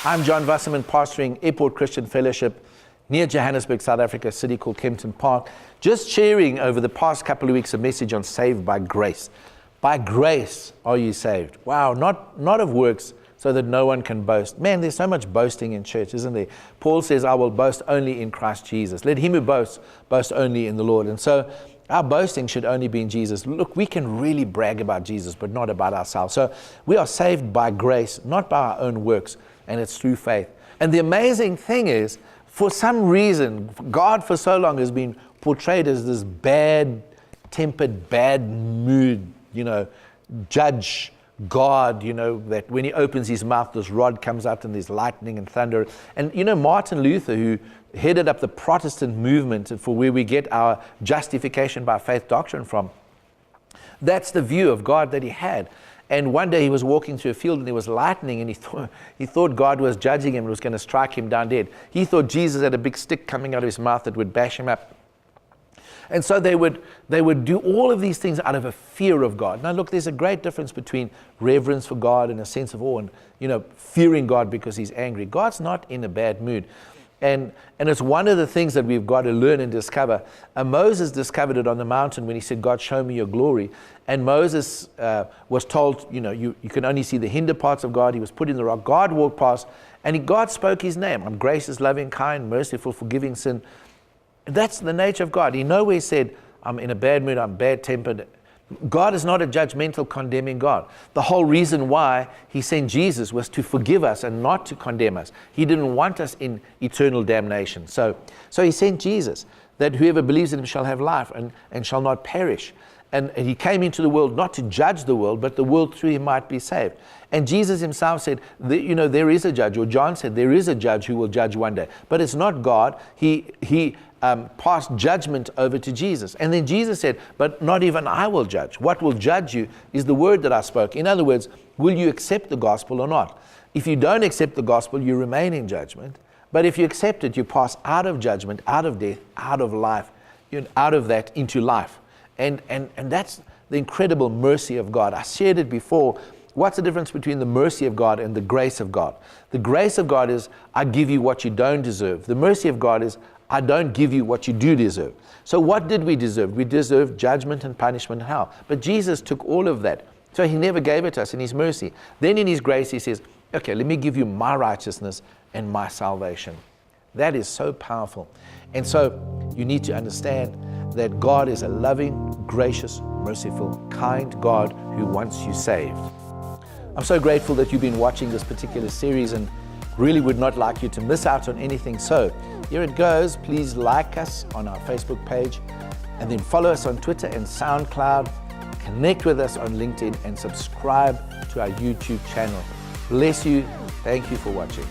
I'm John Wasserman, pastoring Airport Christian Fellowship near Johannesburg, South Africa, a city called Kempton Park. Just sharing over the past couple of weeks a message on saved by grace. By grace are you saved. Wow, not of works, so that no one can boast. Man, there's so much boasting in church, isn't there? Paul says, I will boast only in Christ Jesus. Let him who boasts, boast only in the Lord. And so our boasting should only be in Jesus. Look, we can really brag about Jesus, but not about ourselves. So we are saved by grace, not by our own works, and it's through faith. And the amazing thing is, for some reason, God for so long has been portrayed as this bad-tempered, bad mood, judge God, that when he opens his mouth, this rod comes out and there's lightning and thunder. And Martin Luther, who headed up the Protestant movement for where we get our justification by faith doctrine from, that's the view of God that he had. And one day he was walking through a field and there was lightning, and he thought God was judging him and was going to strike him down dead. He thought Jesus had a big stick coming out of his mouth that would bash him up. And so they would do all of these things out of a fear of God. Now look, there's a great difference between reverence for God and a sense of awe and fearing God because he's angry. God's not in a bad mood. And it's one of the things that we've got to learn and discover. Moses discovered it on the mountain when he said, God, show me your glory. And Moses was told, you can only see the hinder parts of God. He was put in the rock. God walked past, and God spoke his name. I'm gracious, loving, kind, merciful, forgiving sin. That's the nature of God. He nowhere said, I'm in a bad mood, I'm bad-tempered. God is not a judgmental, condemning God. The whole reason why he sent Jesus was to forgive us and not to condemn us. He didn't want us in eternal damnation. So he sent Jesus, that whoever believes in him shall have life and shall not perish. And he came into the world not to judge the world, but the world through him might be saved. And Jesus himself said, there is a judge, or John said, there is a judge who will judge one day. But it's not God. He passed judgment over to Jesus. And then Jesus said, but not even I will judge. What will judge you is the word that I spoke. In other words, will you accept the gospel or not? If you don't accept the gospel, you remain in judgment. But if you accept it, you pass out of judgment, out of death, out of life, out of that into life. And that's the incredible mercy of God. I shared it before. What's the difference between the mercy of God and the grace of God? The grace of God is, I give you what you don't deserve. The mercy of God is, I don't give you what you do deserve. So what did we deserve? We deserved judgment and punishment and hell. But Jesus took all of that. So he never gave it to us in his mercy. Then in his grace he says, okay, let me give you my righteousness and my salvation. That is so powerful. And so you need to understand that God is a loving, gracious, merciful, kind God who wants you saved. I'm so grateful that you've been watching this particular series and really would not like you to miss out on anything. So here it goes. Please like us on our Facebook page, and then follow us on Twitter and SoundCloud. Connect with us on LinkedIn and subscribe to our YouTube channel. Bless you. Thank you for watching.